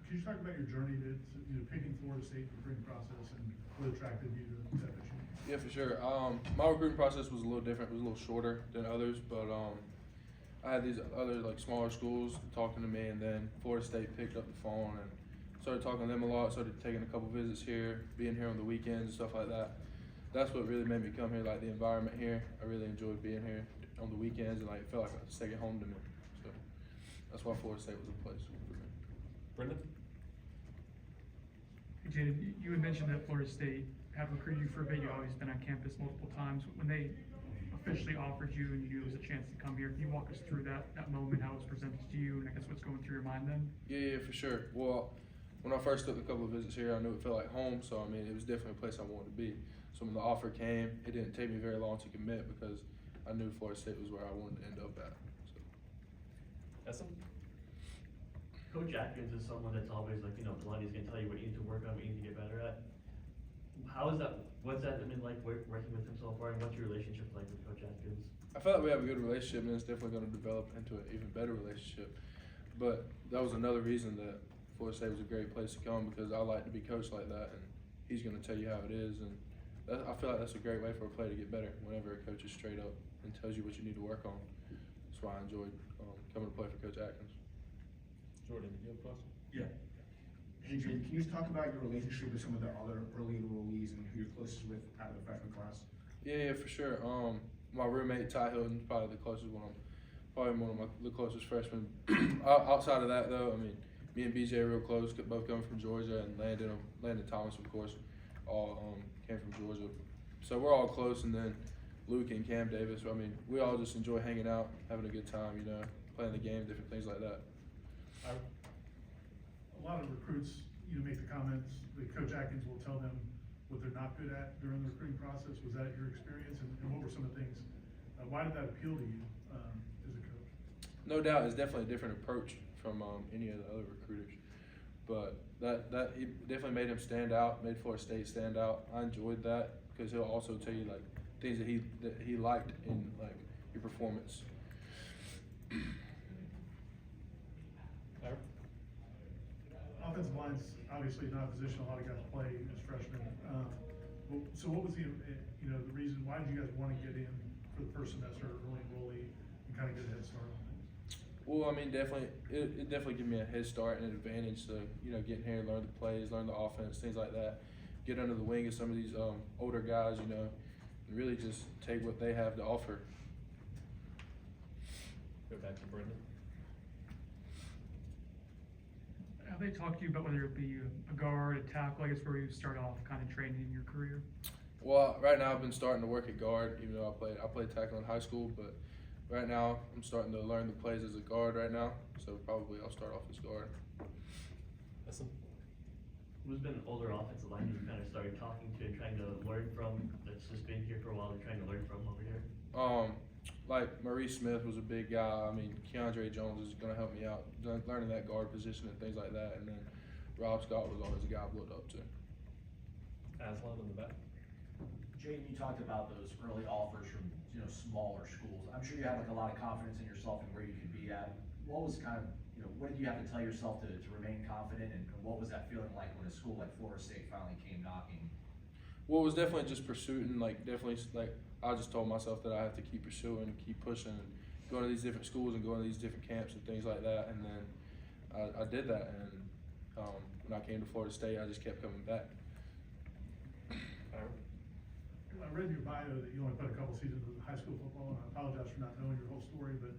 Can you talk about your journey to picking Florida State in the recruiting process and what attracted you to FSU? Yeah, for sure. My recruiting process was a little different. It was a little shorter than others, but I had these other like smaller schools talking to me, and then Florida State picked up the phone and started talking to them a lot. Started taking a couple visits here, being here on the weekends and stuff like that. That's what really made me come here. Like the environment here, I really enjoyed being here on the weekends, and like it felt like a second home to me. So that's why Florida State was a place for me. Brendan? Hey, Jayden, you had mentioned that Florida State had recruited you for a bit. You've always been on campus multiple times. When they officially offered you and you knew it was a chance to come here, can you walk us through that moment, how it was presented to you, and I guess what's going through your mind then? Yeah, for sure. Well, when I first took a couple of visits here, I knew it felt like home, so I mean, it was definitely a place I wanted to be. So when the offer came, it didn't take me very long to commit because I knew Florida State was where I wanted to end up at. So. Essen? Coach Jackins is someone that's always like, blunt. He's gonna tell you what you need to work on, what you need to get better at. How is that? What's that been like working with him so far, and what's your relationship like with Coach Atkins? I feel like we have a good relationship, and it's definitely going to develop into an even better relationship. But that was another reason that Florida State was a great place to come, because I like to be coached like that, and he's going to tell you how it is. And I feel like that's a great way for a player to get better, whenever a coach is straight up and tells you what you need to work on. That's why I enjoyed coming to play for Coach Atkins. Jordan, did you have a question? Yeah. Hey, Jayden, can you just talk about your relationship with some of the other early enrollees and who you're closest with out of the freshman class? Yeah, for sure. My roommate Ty Hilton's probably the closest one. Probably one of the closest freshmen. Outside of that, though, I mean, me and BJ are real close. Both coming from Georgia, and Landon Thomas, of course, all came from Georgia. So we're all close, and then Luke and Cam Davis. I mean, we all just enjoy hanging out, having a good time, playing the game, different things like that. A lot of recruits, make the comments that Coach Atkins will tell them what they're not good at during the recruiting process. Was that your experience, and what were some of the things? Why did that appeal to you as a coach? No doubt, it's definitely a different approach from any of the other recruiters, but that he definitely made him stand out, made Florida State stand out. I enjoyed that because he'll also tell you like things that he liked in like your performance. Offensive line's obviously not a position a lot of guys play as freshmen. So what was the reason? Why did you guys want to get in for the first semester, early enrollee, and kind of get a head start on things? Well, I mean, it definitely gave me a head start and an advantage to get in here, learn the plays, learn the offense, things like that. Get under the wing of some of these older guys, and really just take what they have to offer. Go back to Brendan. Have they talked to you about whether it be a guard, a tackle, I guess where you start off kind of training in your career? Well, right now I've been starting to work at guard, even though I played tackle in high school, but right now I'm starting to learn the plays as a guard right now, so probably I'll start off as guard. Essen? Who's been an older offensive line you kind of started talking to and trying to learn from, that's just been here for a while and trying to learn from over here? Like Maurice Smith was a big guy. I mean, Keandre Jones is going to help me out, learning that guard position and things like that. And then Rob Scott was always a guy I've looked up to. Aslan in the back. Jayden, you talked about those early offers from smaller schools. I'm sure you have like a lot of confidence in yourself and where you could be at. What was kind of what did you have to tell yourself to remain confident, and what was that feeling like when a school like Florida State finally came knocking? Well, it was definitely just pursuing. I just told myself that I have to keep pursuing, keep pushing, and going to these different schools and going to these different camps and things like that. And then I did that, and when I came to Florida State, I just kept coming back. I read in your bio that you only played a couple seasons of high school football, and I apologize for not knowing your whole story, but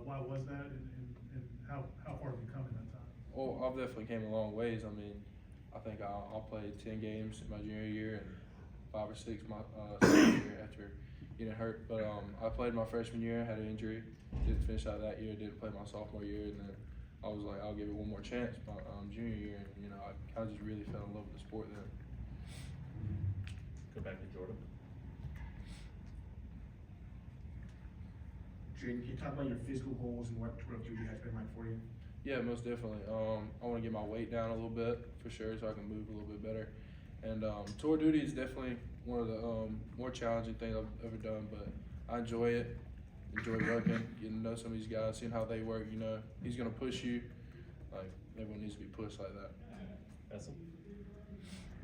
why was that, and how far have you come in that time? Well, I've definitely came a long ways. I mean, I think I'll play 10 games in my junior year and 5 or 6 my senior year after getting hurt. But I played my freshman year, had an injury, didn't finish out that year, didn't play my sophomore year, and then I was like, I'll give it one more chance my junior year, and I kind of just really fell in love with the sport then. Go back to Jordan. Jayden, can you talk about your physical goals and what duty has been like for you? Yeah, most definitely. I want to get my weight down a little bit for sure, so I can move a little bit better. And tour duty is definitely one of the more challenging things I've ever done, but I enjoy it. Enjoy working, getting to know some of these guys, seeing how they work. He's going to push you, Like everyone needs to be pushed like that. Essen?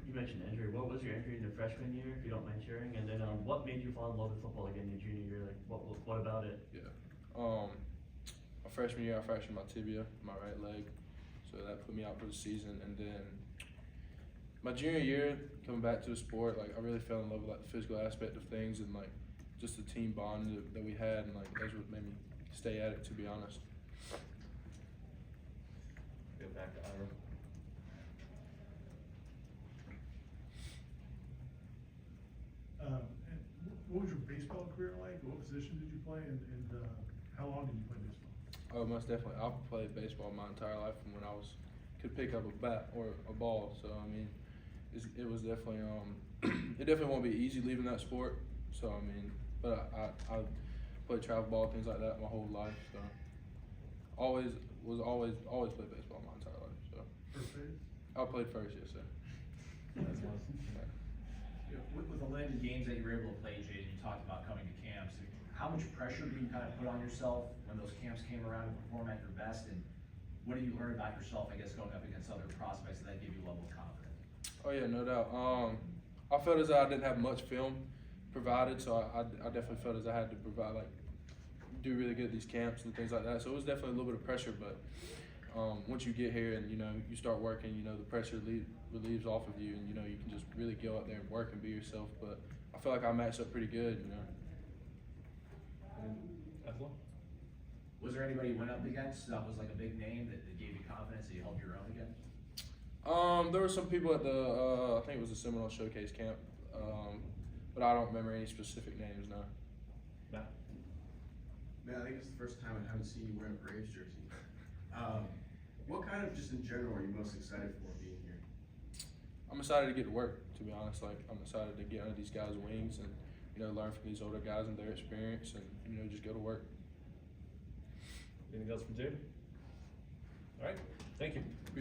You mentioned injury. What was your injury in your freshman year, if you don't mind sharing? And then, what made you fall in love with football again in your junior year? Like, what about it? Yeah. My freshman year, I fractured my tibia, my right leg, so that put me out for the season. And then my junior year, coming back to the sport, like I really fell in love with like the physical aspect of things and like just the team bond that we had, and like that's what made me stay at it, to be honest. Go back to Ira. And what was your baseball career like? What position did you play, and how long did you play baseball? Oh, most definitely. I've played baseball my entire life from when I could pick up a bat or a ball. So I mean, it was definitely it definitely won't be easy leaving that sport. So I mean, but I played travel ball, things like that my whole life. So always played baseball my entire life. So First base? I played first, yes sir. That's one. Yeah. You know, with the limited games that you were able to play, Jayden, you talked about coming to camps. How much pressure do you kind of put on yourself when those camps came around to perform at your best? And what did you learn about yourself, I guess, going up against other prospects that give you a level of confidence? Oh yeah, no doubt. I felt as though I didn't have much film provided, so I definitely felt as I had to provide, like, do really good at these camps and things like that. So it was definitely a little bit of pressure, but once you get here and, you know, you start working, you know, the pressure relieves off of you, and, you know, you can just really go out there and work and be yourself. But I feel like I matched up pretty good, you know. And Essen? Was there anybody you went up against that was like a big name that gave you confidence that you held your own against? There were some people at the, I think it was the Seminole Showcase camp, but I don't remember any specific names, no. Matt? Man, I think it's the first time I haven't seen you wear a Braves jersey. What kind of, just in general, are you most excited for being here? I'm excited to get to work, to be honest. Like, I'm excited to get under these guys' wings and, you know, learn from these older guys and their experience and, you know, just go to work. Anything else from Jayden? All right, thank you.